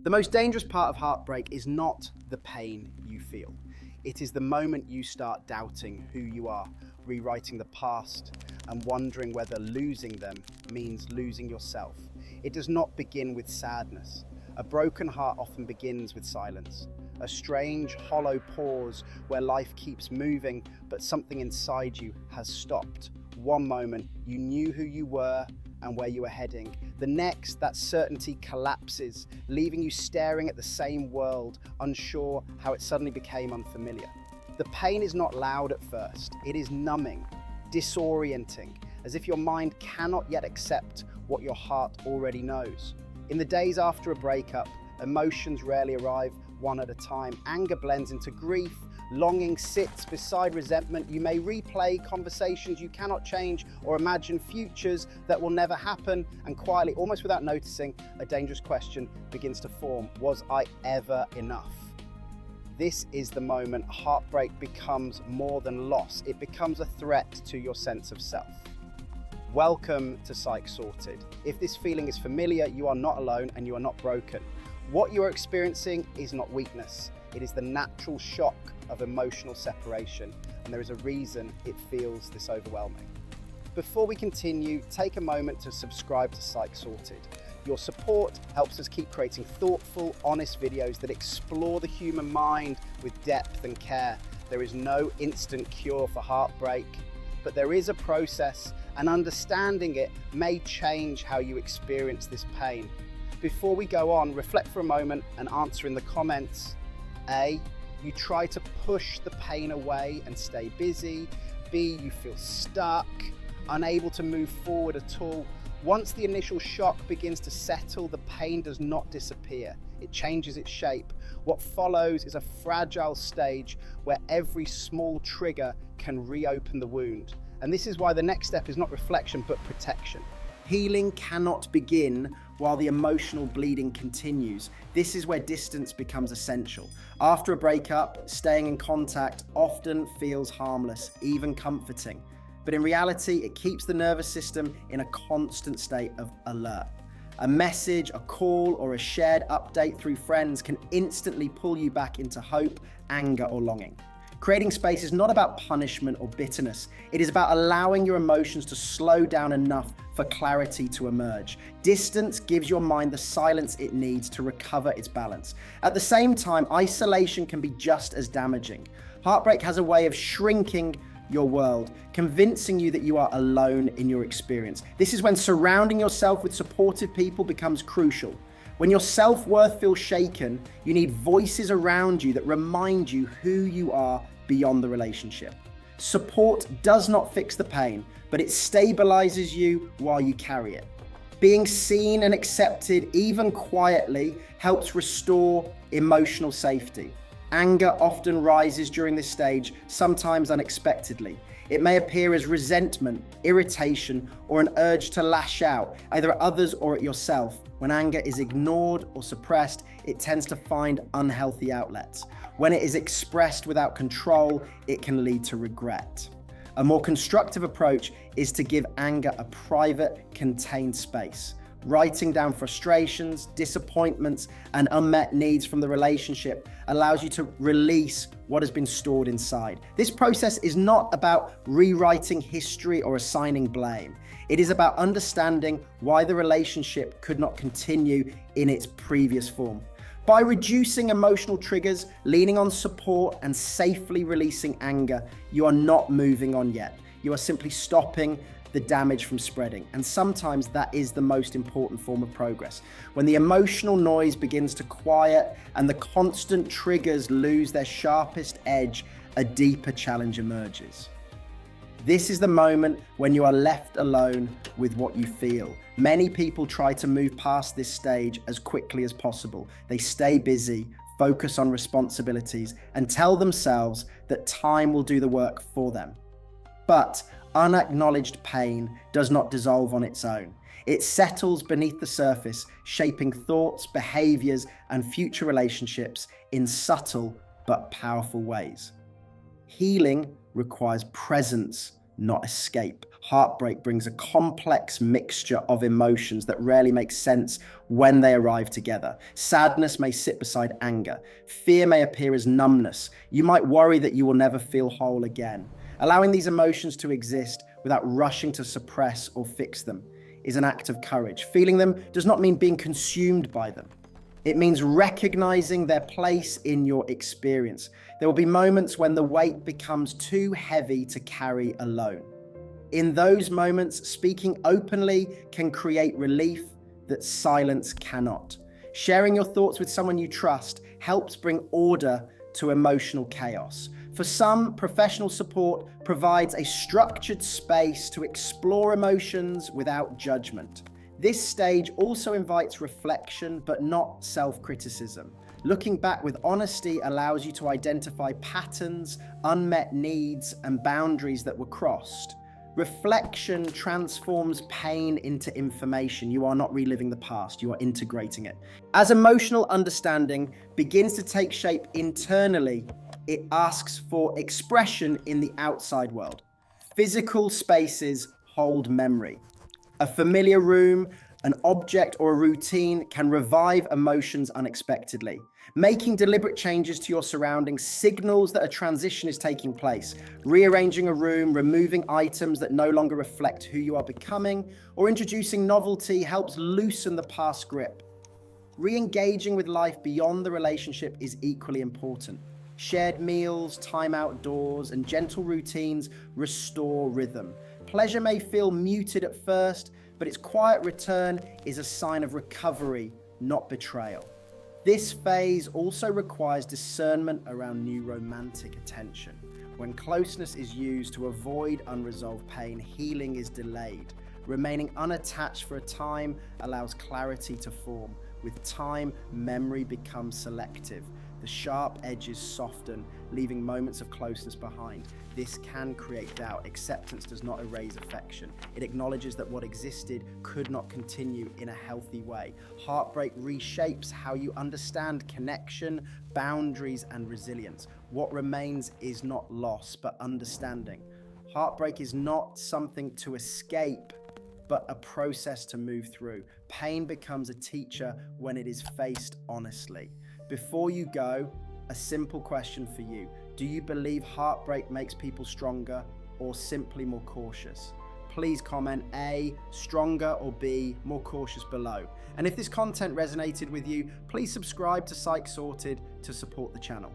The most dangerous part of heartbreak is not the pain you feel. It is the moment you start doubting who you are, rewriting the past, and wondering whether losing them means losing yourself. It does not begin with sadness. A broken heart often begins with silence. A strange, hollow pause where life keeps moving, but something inside you has stopped. One moment, you knew who you were and where you were heading. The next, that certainty collapses, leaving you staring at the same world, unsure how it suddenly became unfamiliar. The pain is not loud at first. It is numbing, disorienting, as if your mind cannot yet accept what your heart already knows. In the days after a breakup, emotions rarely arrive one at a time. Anger blends into grief, longing sits beside resentment. You may replay conversations you cannot change or imagine futures that will never happen, and quietly, almost without noticing, a dangerous question begins to form. Was I ever enough? This is the moment heartbreak becomes more than loss. It becomes a threat to your sense of self. Welcome to Psych Sorted. If this feeling is familiar, you are not alone and you are not broken. What you are experiencing is not weakness. It is the natural shock of emotional separation, and there is a reason it feels this overwhelming. Before we continue, take a moment to subscribe to Psych Sorted. Your support helps us keep creating thoughtful, honest videos that explore the human mind with depth and care. There is no instant cure for heartbreak, but there is a process, and understanding it may change how you experience this pain. Before we go on, reflect for a moment and answer in the comments. A, you try to push the pain away and stay busy. B, you feel stuck, unable to move forward at all. Once the initial shock begins to settle, the pain does not disappear. It changes its shape. What follows is a fragile stage where every small trigger can reopen the wound. And this is why the next step is not reflection, but protection. Healing cannot begin while the emotional bleeding continues. This is where distance becomes essential. After a breakup, staying in contact often feels harmless, even comforting. But in reality, it keeps the nervous system in a constant state of alert. A message, a call, or a shared update through friends can instantly pull you back into hope, anger, or longing. Creating space is not about punishment or bitterness. It is about allowing your emotions to slow down enough for clarity to emerge. Distance gives your mind the silence it needs to recover its balance. At the same time, isolation can be just as damaging. Heartbreak has a way of shrinking your world, convincing you that you are alone in your experience. This is when surrounding yourself with supportive people becomes crucial. When your self-worth feels shaken, you need voices around you that remind you who you are beyond the relationship. Support does not fix the pain, but it stabilizes you while you carry it. Being seen and accepted, even quietly, helps restore emotional safety. Anger often rises during this stage, sometimes unexpectedly. It may appear as resentment, irritation, or an urge to lash out, either at others or at yourself. When anger is ignored or suppressed, it tends to find unhealthy outlets. When it is expressed without control, it can lead to regret. A more constructive approach is to give anger a private, contained space. Writing down frustrations, disappointments, and unmet needs from the relationship allows you to release what has been stored inside. This process is not about rewriting history or assigning blame. It is about understanding why the relationship could not continue in its previous form. By reducing emotional triggers, leaning on support, and safely releasing anger, you are not moving on yet. You are simply stopping the damage from spreading. And sometimes that is the most important form of progress. When the emotional noise begins to quiet and the constant triggers lose their sharpest edge, a deeper challenge emerges. This is the moment when you are left alone with what you feel. Many people try to move past this stage as quickly as possible. They stay busy, focus on responsibilities, and tell themselves that time will do the work for them. But unacknowledged pain does not dissolve on its own. It settles beneath the surface, shaping thoughts, behaviors, and future relationships in subtle but powerful ways. Healing requires presence, not escape. Heartbreak brings a complex mixture of emotions that rarely make sense when they arrive together. Sadness may sit beside anger. Fear may appear as numbness. You might worry that you will never feel whole again. Allowing these emotions to exist without rushing to suppress or fix them is an act of courage. Feeling them does not mean being consumed by them. It means recognizing their place in your experience. There will be moments when the weight becomes too heavy to carry alone. In those moments, speaking openly can create relief that silence cannot. Sharing your thoughts with someone you trust helps bring order to emotional chaos. For some, professional support provides a structured space to explore emotions without judgment. This stage also invites reflection, but not self-criticism. Looking back with honesty allows you to identify patterns, unmet needs, and boundaries that were crossed. Reflection transforms pain into information. You are not reliving the past, you are integrating it. As emotional understanding begins to take shape internally, it asks for expression in the outside world. Physical spaces hold memory. A familiar room, an object, or a routine can revive emotions unexpectedly. Making deliberate changes to your surroundings signals that a transition is taking place. Rearranging a room, removing items that no longer reflect who you are becoming, or introducing novelty helps loosen the past grip. Re-engaging with life beyond the relationship is equally important. Shared meals, time outdoors, and gentle routines restore rhythm. Pleasure may feel muted at first, but its quiet return is a sign of recovery, not betrayal. This phase also requires discernment around new romantic attention. When closeness is used to avoid unresolved pain, healing is delayed. Remaining unattached for a time allows clarity to form. With time, memory becomes selective. The sharp edges soften, leaving moments of closeness behind. This can create doubt. Acceptance does not erase affection. It acknowledges that what existed could not continue in a healthy way. Heartbreak reshapes how you understand connection, boundaries, and resilience. What remains is not loss, but understanding. Heartbreak is not something to escape, but a process to move through. Pain becomes a teacher when it is faced honestly. Before you go, a simple question for you. Do you believe heartbreak makes people stronger or simply more cautious? Please comment A, stronger, or B, more cautious below. And if this content resonated with you, please subscribe to Psych Sorted to support the channel.